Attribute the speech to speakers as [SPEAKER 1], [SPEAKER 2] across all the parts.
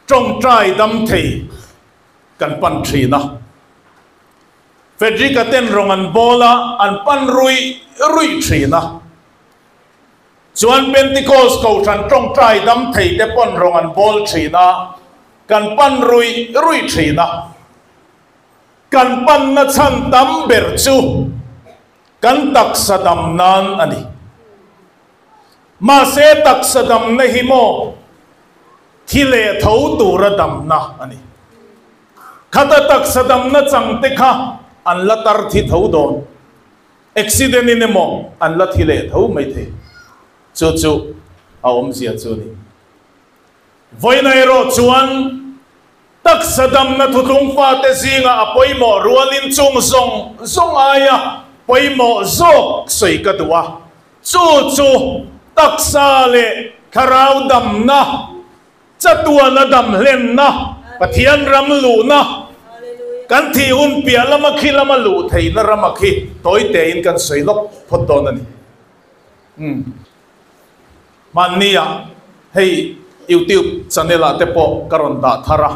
[SPEAKER 1] trong trai đâm thầy cần pan trì na Fedri katen rongan bola an pan rui trì na chuan Pentecost cầu tran trong trai đâm thầy te pon rongan bol trì na cần pan rui trì na cần pan na chan tam ber chu cần tak sadam nan ani ma se tak sadam na himo thile thau tu ra dam na ani khata tak sadam na chang te kha an la tar thi thau don accident in mo an la thile thau mai the chu aom zia chu ni voinai ro chuan tak sadam na thutung fa te zinga apoi mo rualin chung zong aya poi mo zo soi ka duwa chu tak sa le kharau dam na chatua na dam len na pathian ram lu na kan thi un pia lama khi lama lu thei na rama khi toy te in kan soi lok phot don ani mania hey YouTube channel ate po karon da thara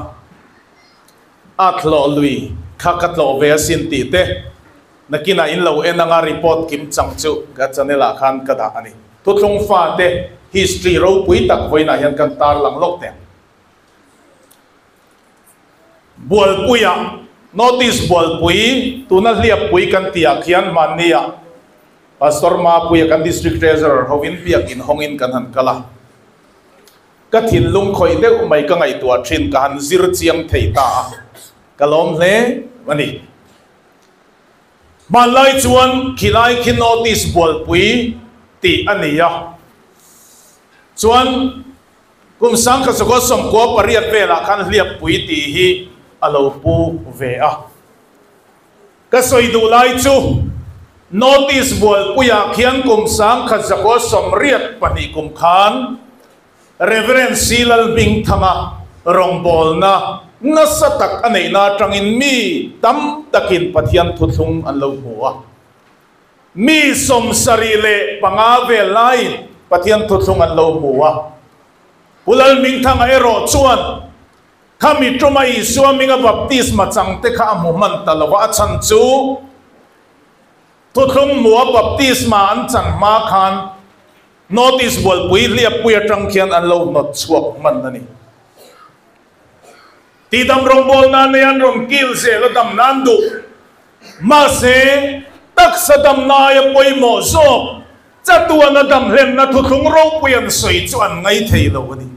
[SPEAKER 1] atlo lui khakatlo ve sin ti te nakina in lo enanga report kim changchu ga channel khan kada ani thutlung fa te history ro pui tak voina hian kan tar lang lok te bol puya notice bol pui tuna liap pui kan tia khian mania pastor ma puya kan district treasurer hovin piak in hongin kan han kala ka thin lung khoi de mai ka ngai tua thin ka han zir chiang thei ta kalom le ani malai chuan khilai khi notice bol pui ti ania chuan kum sang ka soko som ko pariat vela khan liap pui ti hi alo pu ve a ka soi du lai chu notice bol puya khian kum sang kha soko som riat pani kum khan reverend silal bing thanga rong bol na nasatak anei na tangin mi tam takin pathian thuthung an lo huwa mi som sarile panga ve lai pathian thuthung an lo huwa ulal ming thanga ero chuan kami tromai suaminga baptisma changte kha amuman talawa chan chu thuthung muwa baptisma an chan ma khan notice bol pui liap pui atang khian an lo not chuak man ani ti dam rong bol na ne an rong kil se la dam nan du ma se tak sa dam na ya poi mo zo chatua na dam hlem na thuthung ro pui an soi chuan ngai thei lo ani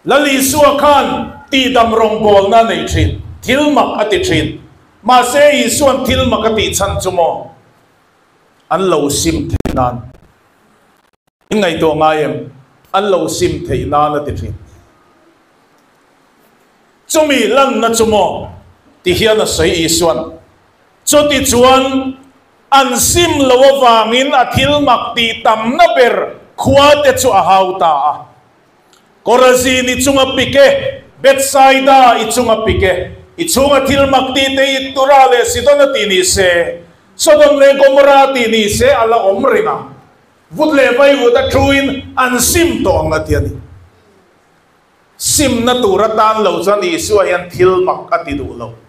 [SPEAKER 1] lali suwa khan ti dam rong bol na nei thin thilmak ati thin ma se I suan thilmak ati chan chumo an lo sim theinan in ngai to ngaem an lo sim theinan ati thin chumi lan na chumo ti hian a sei I suan choti chuan an sim lo wangin a thilmak ti tam na ber khua te chu a hauta a Korazin ichunga pike Betsaida ichunga pike ichunga thilmak ti te iturale sidona tini se Sodom le Gomorrah tini se ala omrina vudle vai vuda truin an sim to angatiani sim na tura tan lo chan Isu ayan thilmak ati du lo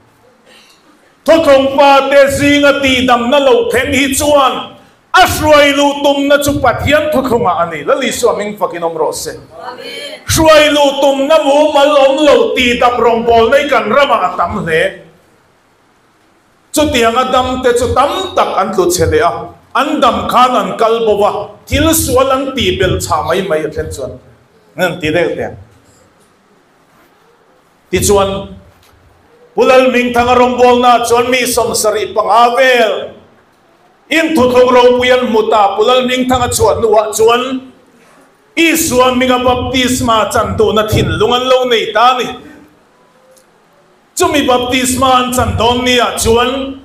[SPEAKER 1] thothong pa te zinga ti dam na lo theng hi chuan asruai lu tum na chu pathian thothonga ani lali swaming fakinom rose amen shuai lu tum na mu mal om lo ti dam rong bol nei kan rama atam le chu tiang adam te chu tam tak an tu chele a an dam khan an kal bowa thil sual an ti bel cha mai mai thlen chuan ngan ti de te ti chuan pulal ming thang rong bol na chuan mi som sari pangavel in thuthong ro puyan muta pulal ming thang chuan nuwa chuan Isua minga baptisma chanto na thin lungan lo nei ta ni chumi baptisma an chandong ni a chuan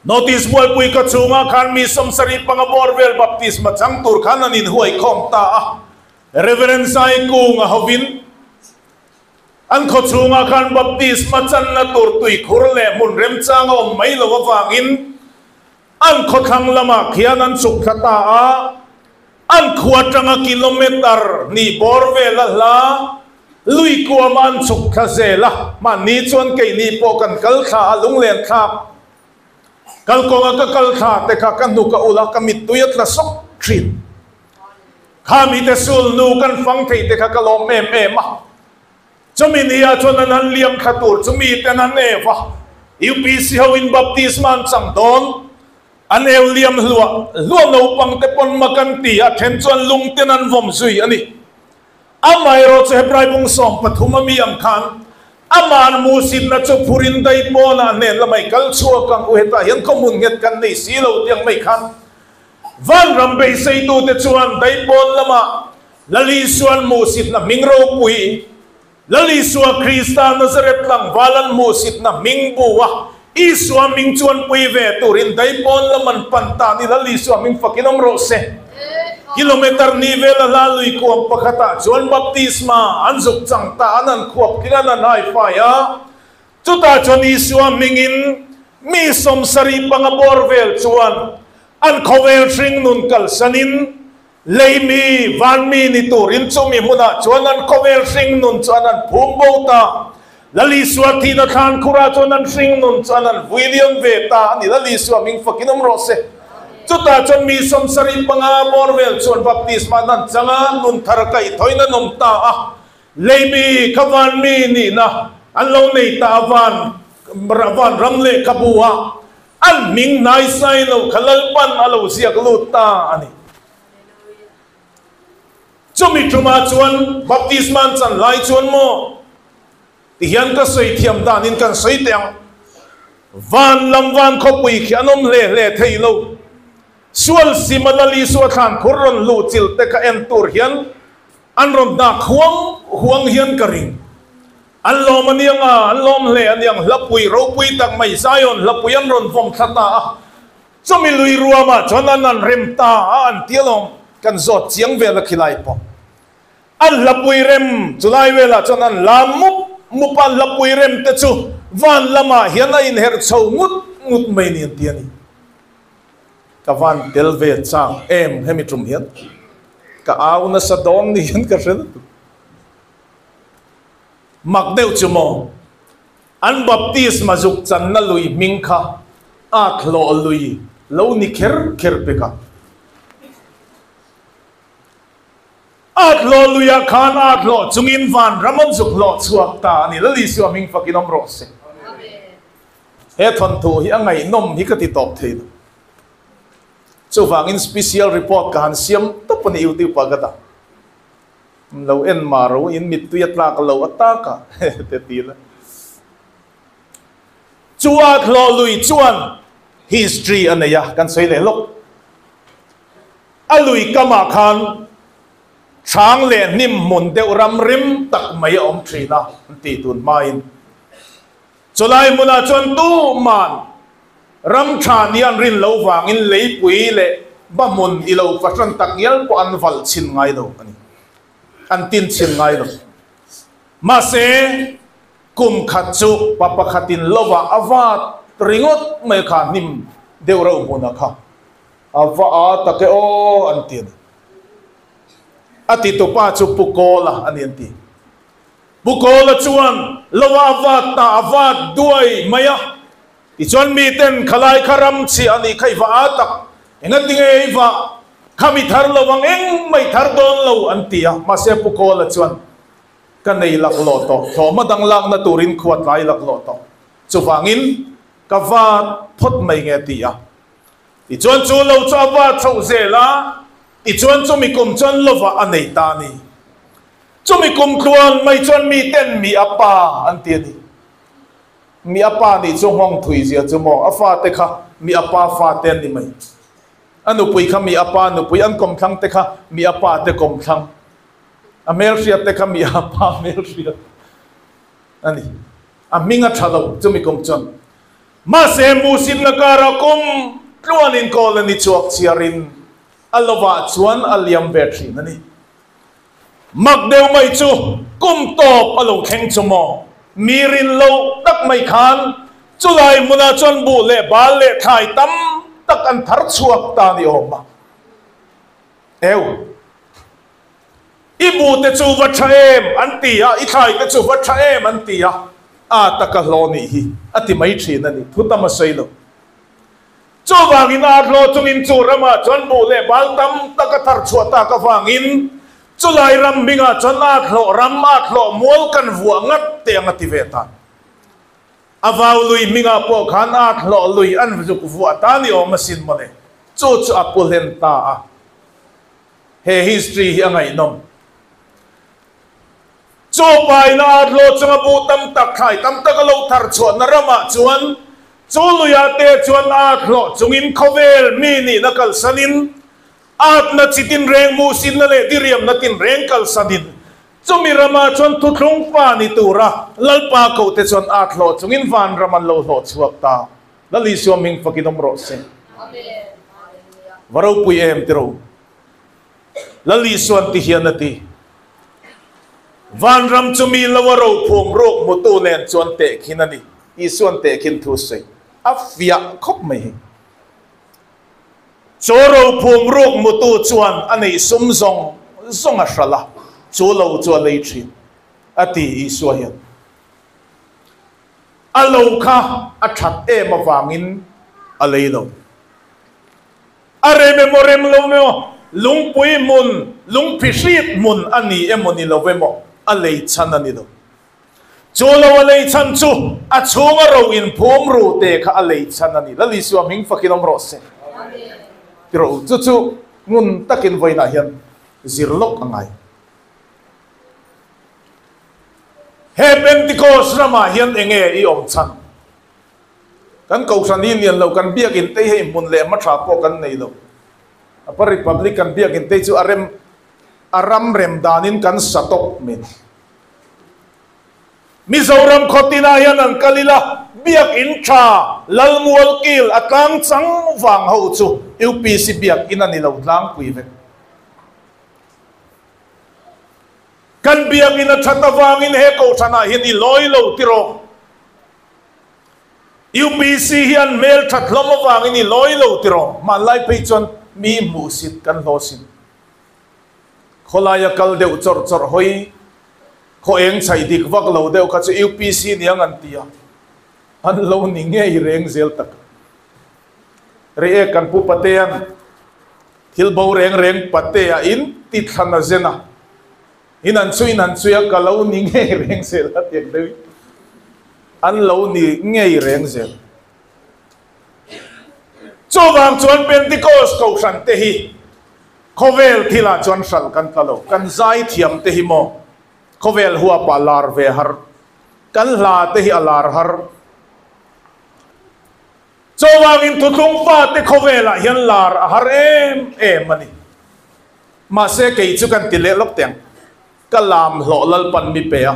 [SPEAKER 1] notice bol pui ka chunga khan mi som sari pangabor vel baptisma chang tur khan anin huai khom ta a reverend sai kung a hovin an kho chunga khan baptisma chan na tur tui khur le mun rem chang om mai lo wangin an kho thang lama khian an chuk thata a an khuatanga kilometer ni borvela la lui kuaman chuk khazela ma ni chuan ke ni po kan kal kha lung len kha kal konga ka kal kha te kha kan nu ka ula ka mit tuyat la sok trin kami te sul nu kan fang thei te kha kalom em ma chumi nia chuan an liam khatur chumi te nan eva UPC ho in baptisman chang don an liam lua no pang te pon makanti a then chuan lung te nan vom zui ani amai ro che hebrai bung som pathuma mi ang khan aman musin na chu phurin dai pona ne lamai kal chua kang uheta hian komun nget kan nei silo tiang mai khan van rambe sei tu te chuan dai pon lama lali suan musit na mingro pui lali suwa Krista Nazaret lang valan musit na mingbuwa iswa ming chuan pui ve turin dai pon laman panta ni lali suwa ming fakinom rose kilometer ni vela lalui ko ang pakata chuan baptisma anzuk changta anan khuap kinanan hai faya chuta chuan iswa mingin mi som sari pangabor vel chuan an khovel thring nun kal sanin leimi van mi ni turin chumi muna chuan an khovel thring nun chuan an phumbo ta lali swati na khan khura chuan an thring nun chuan an William Veta ni lali swa ming fakinom rose chuta chuan mi som sari panga borvel chuan baptisma nan changa nun thar kai thoina nom ta a leimi khawan mi ni na an lo nei ta van ramle kabua an ming nai sai lo khalal pan alo siak lu ta ani chumi thuma chuan baptisman chan lai chuan mo ti hian ka soi thiam dan in kan soi tiang van lam van khopui khianom le thei lo sual simalali suwa khan khurron lu chil te ka en tur hian an ron da huang hian karing an lom anianga an lom le aniang lapui ropui tak mai zion lapui an ron vom thata chumi lui ruama chuan an remta an tialom kan zot chiang vela khilai po an lapui rem chulai vela chuan an lamup mupan lapui rem te chu van lama hian a in her chho ngut mai ni tiani ka van delve chang em hemitrum hian ka auna sa dong ni hian ka ren makdeu chumo an baptisma juk chan na lui mingkha athlo lui lo ni kher peka atlo luya khan atlo chungin van ramon juk lo chuak ta ni lali su ming fakinom rose he thon tu hi angai nom hi ka ti top thei chu wangin special report kan siam to pani youtube pagata lo en maro in mit tu yatla ka lo ataka te tila chuak lo lui chuan history anaya kan sei le lok alui kama khan chang le nim mun deu ram rim tak mai om trina ti tun main chulai muna chon tu man ram than yan rin lo wangin lei pui le ba mun i lo patran tak yal po an val chin ngai lo ani an tin chin ngai lo ma se kum khat chu papa khatin lova awat ringot mai kha nim deu ro muna kha awa ta ke o an tin ati to pa chu pukola ani anti pukola chuan lova awat ta awat duai maya ichon mi ten khalai kharam chi ani khai wa atak enga dinge wa khami thar lowang eng mai thar don lo antia ma se pukola chuan kan nei lak lo to thoma dang lang na turin khuat lai lak lo to chuwangin ka wa phot mai nge tia ichon chu lo cha wa chau zela ichon chu mi kum chon lova anei ta ni chu mi kum khuan mai chon mi ten mi apa antia ni mi apa ni chung hong thui zia chumo afa te kha mi apa fa ten ni mai anu pui kha mi apa nu pui an kom thang te kha mi apa te kom thang amel ria te kha mi apa mel ria ani aminga thalo chumi kom chon ma se mu sin la kara kum tluan in kol ni chuak chiarin alova chuan aliam vetri nani magdeu mai chu kum top alo kheng chumo mirin lo tak mai khan chulai muna chon bu le bal le thai tam tak an thar chuak ta ni oma ibu te chu va thaem antia I thai te chu va thaem antia takaloni hi ati mai thina ni thutama soilo chu wangin lo chungin chu rama chon bu le baltam takathar chuata ka wangin chulai ram minga chon lo ram lo mol kan vuwa ngat te angati veta avaw lui minga po khan lo lui an vjuk vuwa ta ni o masin mole chu apulen ta he history hi angai nom chu pai na lo changa bu tam tak khai tam tak lo thar chuan na rama chuan chu luya te chuan lo chungin khovel mi ni nakal sanin na chitin reng mu sin na le diriam na tin reng kal sanin chumi rama chuan thutlung pa ni tura lalpa ko te chuan lo chungin van raman lo chuak ta lali sioming fakinom ro se varo pui em tiro lali suan ti hianati van ram chumi lawaro phom rok mutu len chuan te khinani I suan te khin thu se afia khop mai choro phom rok mutu chuan anei sum zong zonga shala chulo chu lei thin ati I suahian alo kha athat e mawangin aleilo are memorem lo me lung pui mun lung phishit mun ani emoni lo vemo alei chan ani lo chulo alei chan chu achunga ro in phom ru te kha alei chan ani lali suam hing fakinom ro se tiro chu ngun takin voina hian zirlok angai he pentecost rama hian enge I om chan kan ko sanin yan lo kan biak in te he mun le ma tha po kan nei lo apa republican biak in te chu aram rem danin kan satok min Mizoram khotina yan an kalila biak in tha lalmual kil atang chang wang ho chu UPC biak in ani lo tlang pui ve kan biak in thata wangin he ko thana hin I loi lo tiro UPC hian mel thathlom wangin I loi lo tiro man lai pe chon mi musit kan losin kholaya kal deu chor hoi ko eng chai dik vak lo deu kha chu UPC niang an tia an lo ni nge I reng zel tak re e kan pu patean thil bo reng pate a in ti thana zena inan chuya ka lo ni nge reng zel at yak dewi an lo ni nge reng zel chowang chuan pentecost ko san te hi khovel thila chuan sal kan talo kan zai thiam te hi mo khovel huwa pa lar ve har kan hla te hi alar har chowang in thutlung pa te khovela hian lar har em ani ma se kei chu kan tile lok teng kalam hlo lal pan mi pe a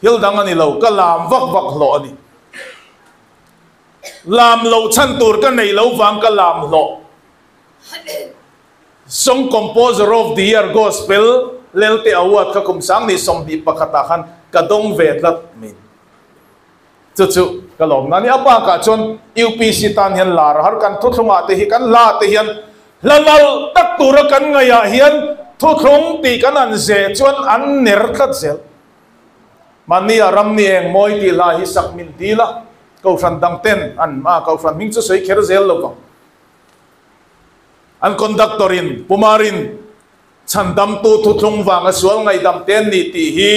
[SPEAKER 1] hil dang ani lo kalam vak hlo ani lam lo chan tur kan nei lo wang kalam hlo song composer of the year gospel lelte award ka kumsang ni som di pakata khan kadong vetlat min chu kalom nani apa ka chon UPC tan hian lar har kan thuthunga te hi kan la te hian lalal tak tur kan ngaya hian thuthung ti kan an ze chuan an ner khat zel mani aram ni eng moi ti la hi sak min ti la ko san dang ten an ma ko san ming chu sei kher zel lo an conductorin pumarin chandam tu thuthung wanga sual ngai dam ten ni ti hi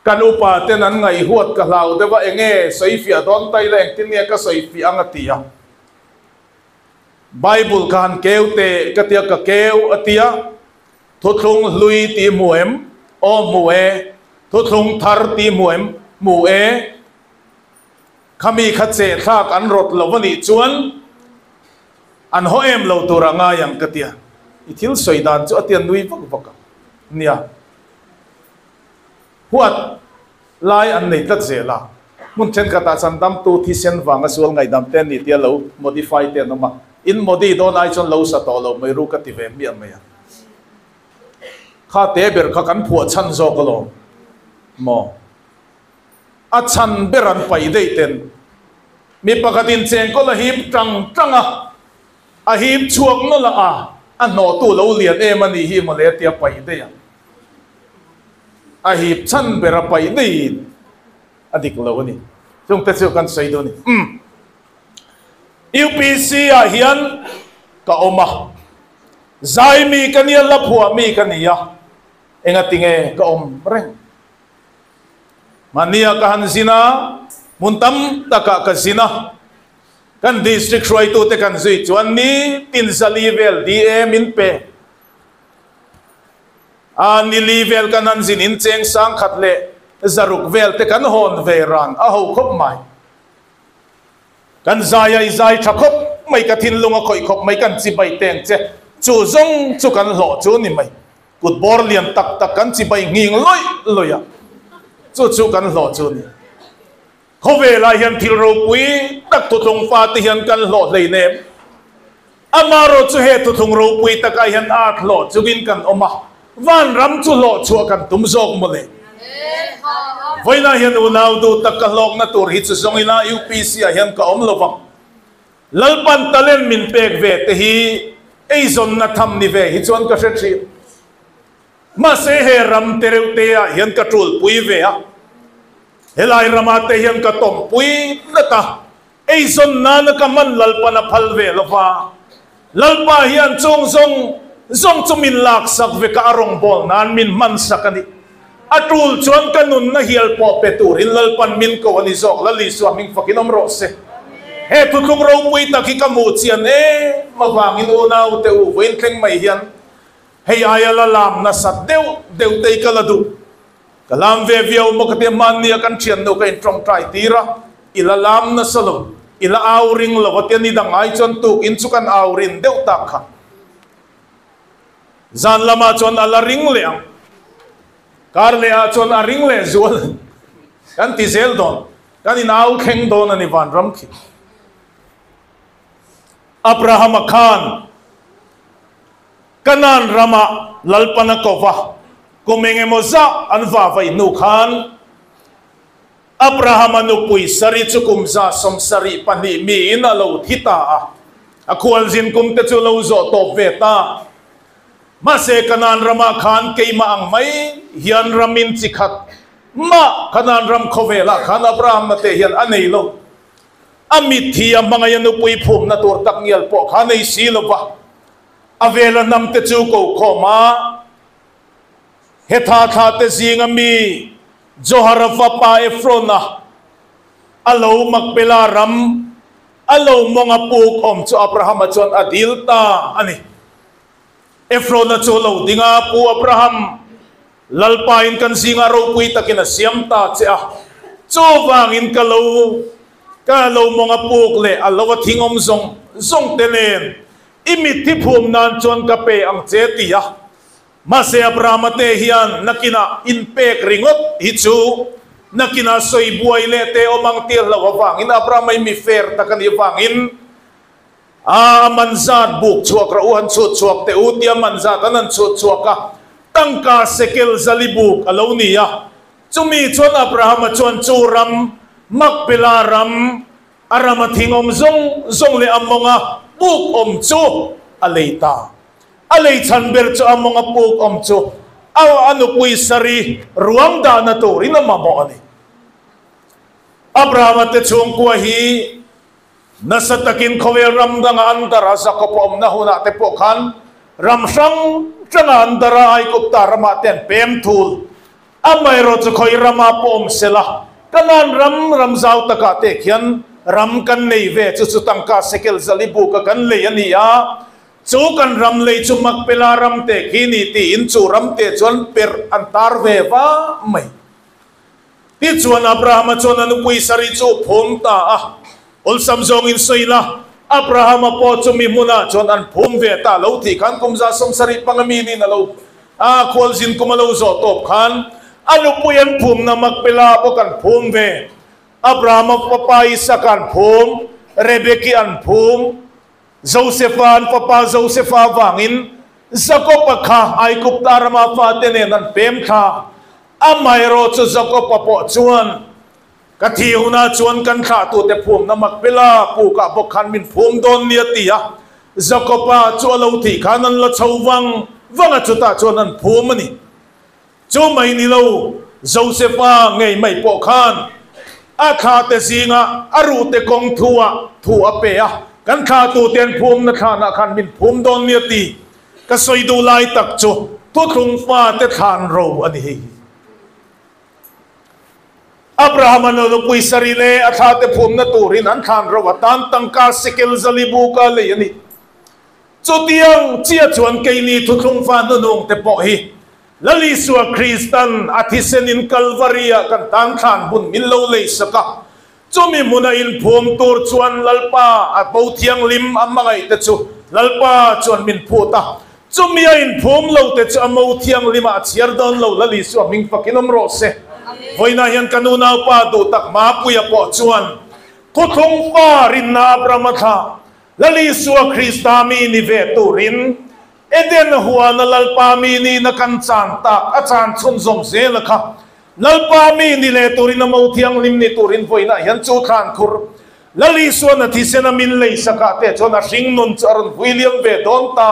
[SPEAKER 1] kan upa ten an ngai huat ka hlau dewa enge soifia don tai leng tin ne ka soifi angatia bible kan keute katia ka keu atia thuthung lui ti muem o mue thuthung thar ti muem mue khami khatse thak an rot lovani chuan an hoem lo turanga yang katia ithil soidan chu atian nui vak nia huat lai an nei tat zela mun chen kata chandam tu thi sen wanga sual ngai dam ten ni tia lo modify ten ma in modi don ai chon lo sa to lo mai ru ka ti ve mi amaya kha te ber kha kan phu chan zo ko lo mo a chan beran pai dei ten mi pakatin cheng ko la hip tang tanga a hip chuak no la an no tu lo lian em ani hi mo le tia pai de ya a hi chan bera pai de adik lo ni chung te chu kan sei do ni UPC a hian ka oma zai mi kania la phua mi kania enga tinge ka om reng mania ka han zina muntam taka ka zina kan district roi tu te kan zui chuan ni tin zali vel DM in pe ani level kan an zin in cheng sang khat le zaruk vel te kan hon ve ran a ho khop mai kan zai ai zai thakop mai ka thin lunga khoi khop mai kan chi bai teng che chu zong chu kan lo chu ni mai kut bor lian tak tak kan chi bai nging loi loya chu kan lo chu ni khó về lại hiện thiếu râu quý đặc thủ thùng pha thì hiện căn lọ lấy nêm amaro chú hệ thủ thùng râu quý ta cái hiện ác lọ chú gin căn oma van ram chú lọ chua căn tum zog mo le với na hiện u nào du ta cái lọ na tur hit zong ina UPC hiện ka om lo vang lalpan talen min pek ve te hi ei zon na tham ni ve hi chuan ka hret chi ma se he ram tereu te a hiện ka trul pui ve a helai ramate hian ka tom pui nata ei zon na na ka man lalpa na phal ve lova lalpa hian chong zong chumin lak sak ve ka arong bol nan min man sakani atul chuan kanun na hial po petur in lalpan min ko ani zok lali swaming fakinom ro se he tu tung ro pui ta ki ka mu chian e mawangin unau te u vein thleng mai hian hei ayala lam na sat deu te kaladu kalam ve viau mo kate man nia kan chian no kain trong trai tira ila lam na salo ila auring lo kate ni dang ai chon tu in chukan aurin deu tak kha zan lama chon ala ring le kar le a chon a ring le zual kan ti zel don kan in au kheng don ani van ram khi Abraham Khan kanan rama lalpana kova kumenge moza anva vai nu khan Abraham anu pui sari chukum za som sari pani mi in alo thita a khwal zin kum te chu lo zo top ve ta ma se kanan rama khan keima ang mai hian ramin chikhat ma kanan ram khovela khan Abraham te hian anei lo amit thia mangaya nu pui phum na tur tak ngial po khanei si lo ba avela nam te chu ko khoma hetha tha te zinga mi joharafa pa efrona alo makbela ram alo monga puk om chu Abraham chon adilta ani efrona chu lo dinga pu Abraham lalpa in kan zinga ro pui takina siamta che a chu wangin ka lo monga puk le alo thingom zong telen imit thi phum nan chon ka pe ang che tia mase Abraham te hian nakina inpek ringot hichu nakina soi buai le te omang tir lo wang in Abraham mai mi fer takani wangin a manzat buk chuak ra uhan chuak te utia manzat anan chuak ka tangka sekel zalibuk alonia chumi chon Abraham chon churam makpela ram arama thingom zong le amonga buk om chu aleita alei chanber cho amonga puk om chu aw anu pui sari ruang da na to rina mamo ani Abraham te chung kwa hi nasatakin khowe ram danga antara sakopom na huna te pokhan ram sang changa antara ai kupta rama ten pem thul amai ro chu khoi rama pom sela kanan ram zau taka te khian ram kan nei ve chu tangka sekel zalibu ka kan le ania chu kan ram le chu makpela ram te khini ti in chu ram te chon per antar ve wa mai ti chuan Abraham chon anu pui sari chu phum ta a ol samjong in soila Abraham po chu mi muna chon an phum ve ta lo thi khan kum za som sari pangami ni na lo a khol jin kum lo zo top khan anu puyan phum na makpela po kan phum ve Abraham papa Isaac an phum Rebeki an phum Josephan papa Josepha wangin Jacob kha ai kupta rama fa tene nan pem kha amai ro chu Jacob po chuan kathi huna chuan kan kha tu te phum na makpela pu ka bok khan min phum don nia tia Jacoba chu lo thi khanan la chowang wanga chuta chuan phum ani chu mai ni lo Josepha ngei mai po khan a kha te zinga aru te kong thua thu ape a kan kha tu ten phum na kha na khan min phum don ni ti ka soi du lai tak chu tu thung fa te than ro ani hi Abraham ano lo pui sarine atha te phum na turin an than ro tan tangka sikel zalibu ka le ani chu tiang chia chuan ke ni thu thung fa no nong te po hi lali suwa Kristan athisen in Calvaria kan tan than bun min lo le saka chumi muna in phum tur chuan lalpa a bo thiang lim amangai te chu lalpa chuan min phuta chumi in phum lo te chu amo thiang lima chiar don lo lali suwa ming pakinom ro se voina hian kanuna pa do tak ma puya po chuan thuthung pa rin na Abramatha lali suwa Krista mi ni ve turin eden huwa na lalpa mi ni na kan chan tak a chan chun zom se la kha lalpa mi ni le turin na mo thiang lim ni turin voina hian chu khan khur lali suwa na thisena min le saka te chona sing nun charon William ve don ta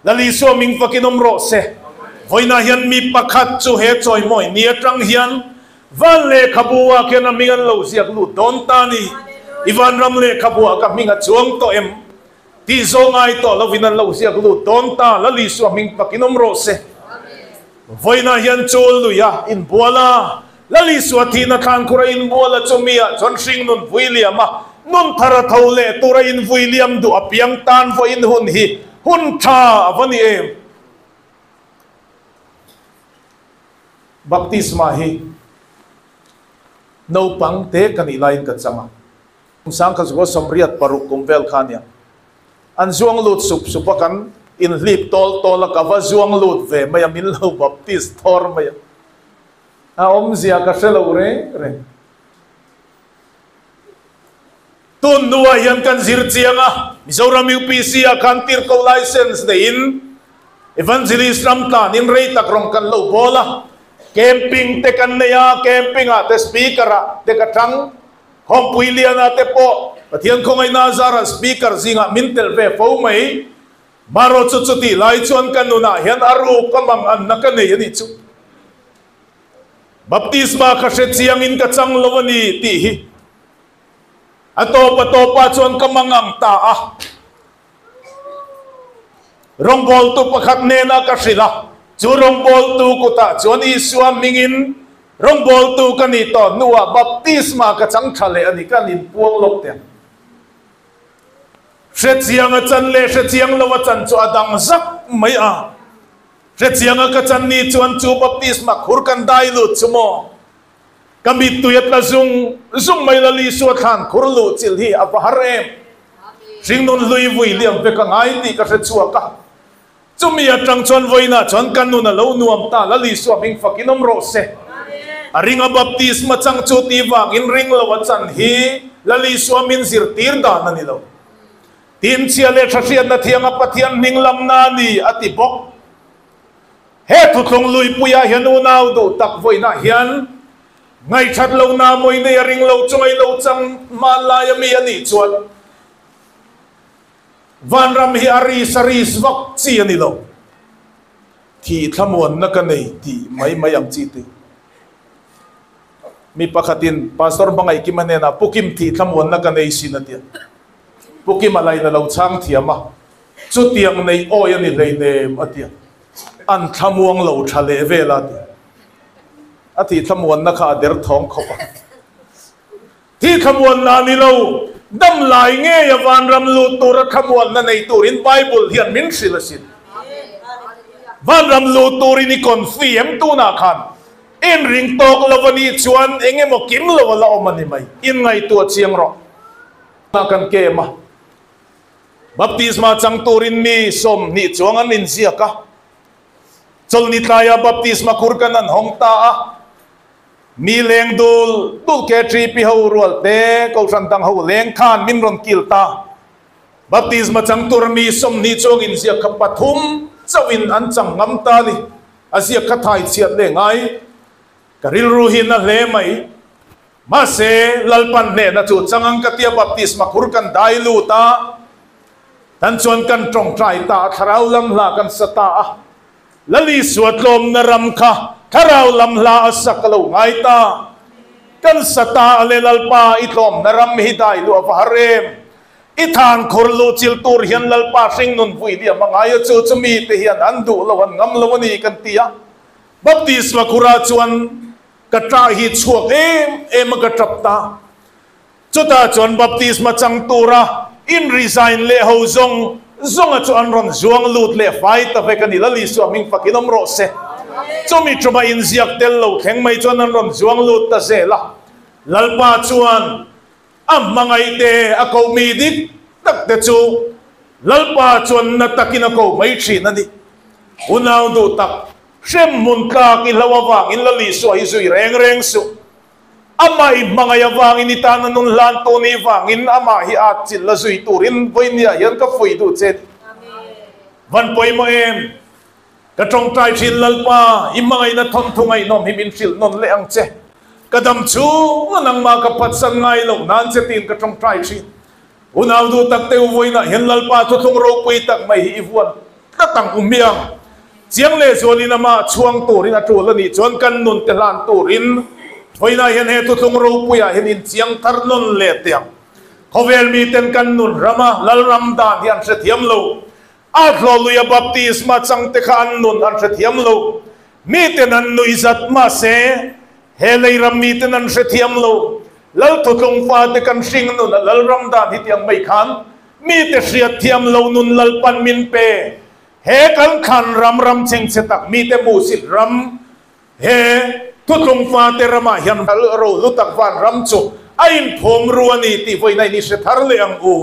[SPEAKER 1] lali suwa ming pakinom ro se voina hian mi pakhat chu he choi moi ni atang hian van le khabua ken amingan lo siak lu don ta ni ivan ram le khabua ka minga chuang to em ti zongai to lovinan lo siak lu don ta lali suwa ming pakinom ro se voina hian chol lu ya in bola lali suwa thi na khan khura in bola chomia chon sing nun William a nun thara thole tura in William du apiang tan vo in hun hi hun tha avani em baptisma hi no pang te kanilain ka changa sang ka zo somriat paruk kumvel khania an zuang lut sup supakan in lip tol tol ka va zuang lut ve maya min lo baptist thor maya a om zia ka selo re tun nuwa yan kan zir chianga mizoram UPC a kan tir ko license de in evangelist ramta nin rei tak rom kan lo bola camping te kan neya camping a te speaker a te katang hom puilian a te po pathian ko ngai nazara speaker zinga mintel ve fo mai maro chuchuti lai chuan kanuna hian aru kamang an nakane yani chu baptisma khashe chiang in ka chang lowani ti hi atopa chuan kamangam ta a rongbol tu pakhat ne na ka sila chu rongbol tu kuta chuan iswa mingin rongbol tu kani to nuwa baptisma ka chang thale ani kanin puang lok te she chiang a chan le she chiang lo chan chu adang zak mai a she chiang a ka chan ni chuan chu baptisma khur kan dai lu chumo kami tuyat la zung mai la li suat khan khur lu chil hi apahar em sing non lui vui liam pe ka ngai ti ka she chuwa ka chumi atang chuan voina chuan kanu na lo nuam ta la li suam hing fakinom ro se aringa baptisma chang chu ti wang in ring lo chan hi la li suam in zir tir da na ni lo tin chia le thasian na thianga pathian ninglam na ni ati bok he thu thong lui puya hianu nau do tak voina hian ngai that lo na moi ne ring lo choi lo chang ma la ya mi ani chuan van ram hi ari sari swak chi ani lo thi thamon na ka nei ti mai ang chi te mi pakhatin pastor bangai ki manena pukim thi thamon na ka nei sinatia pukim alai na lo chang thiama chu tiang nei o yani lei ne atia an thamuang lo thale vela ti ati thamuan na kha der thong khopa thi thamuan na ni lo dam lai nge ya van ram lu tur thamuan na nei turin bible hian min silasin van ram lu turin ni confirm tu na khan in ring tok lovani chuan enge mo kim lo wala omani mai in ngai tu chiang ro na kan ke ma baptisma chang turin mi som ni chuang an in sia ka chol ni tlaya baptisma khurkan an hongta a mi leng dul ke tri pi ho rual te ko san tang ho leng khan min ron kilta baptisma chang tur mi som ni chong in sia kha pathum chawin an chang ngam ta ni asia kha thai chiat le ngai karil ruhin na le mai ma se lalpan ne na chu changang katia baptisma khurkan dai lu ta tan chuan kan trong trai ta tharau lam la kan sata lali suat lom na ram kha tharau lam la asakalo ngai ta kan sata alelalpa itlom na ram hidai lu avarem ithan khorlu chil tur hian lalpa sing nun pui dia mangayo chu chumi te hian andu lawan ngam lawani kan tia baptisma khura chuan katra hi chuak em ka trapta chuta chuan baptisma chang tura in resign le ho zong a chuan ron zuang lut le fai ta ve kan ilali su aming pakinom ro se chumi truma in ziak tel lo theng mai chuan an ron zuang lut ta se la lalpa chuan mangai te ako mi dik tak te chu lalpa chuan na takin ako mai thin ani unaw du tak sem mun ka ki lawawang in lali su ai zui reng su amai mangai awang in itanan nun lan to ni wangin ama hi at chil la zui turin boinia yan ka foi du chen van poi mo em ka trong trai thin lalpa imangai na thon thungai nom himin fil non le ang che kadam chu nang ma ka pat sang ngai lo nan che tin ka trong trai thin unaw du tak te uvoina hen lalpa to thung ro pui tak mai hi ivuan ta tang umiang chiang le zolina ma chuang turin a tul ani chon kan nun te lan turin hoina hen he to thung ro pui a hen in chiang thar non le tiang khovel mi ten kan nun rama lal ram da hian se thiam lo a thlo luya baptisma chang te khan nun an se thiam lo mi ten an nui zat ma se he lei ram mi ten an se thiam lo lal to tlong fa te kan sing nun lal ram da hi tiang mai khan mi te sia thiam lo nun lal pan min pe he kan khan ram cheng che tak mi te mu sit ram he tu tlong fa te rama hian ro lu tak van ram chu ain phom ruani ti voi nai ni se thar le ang u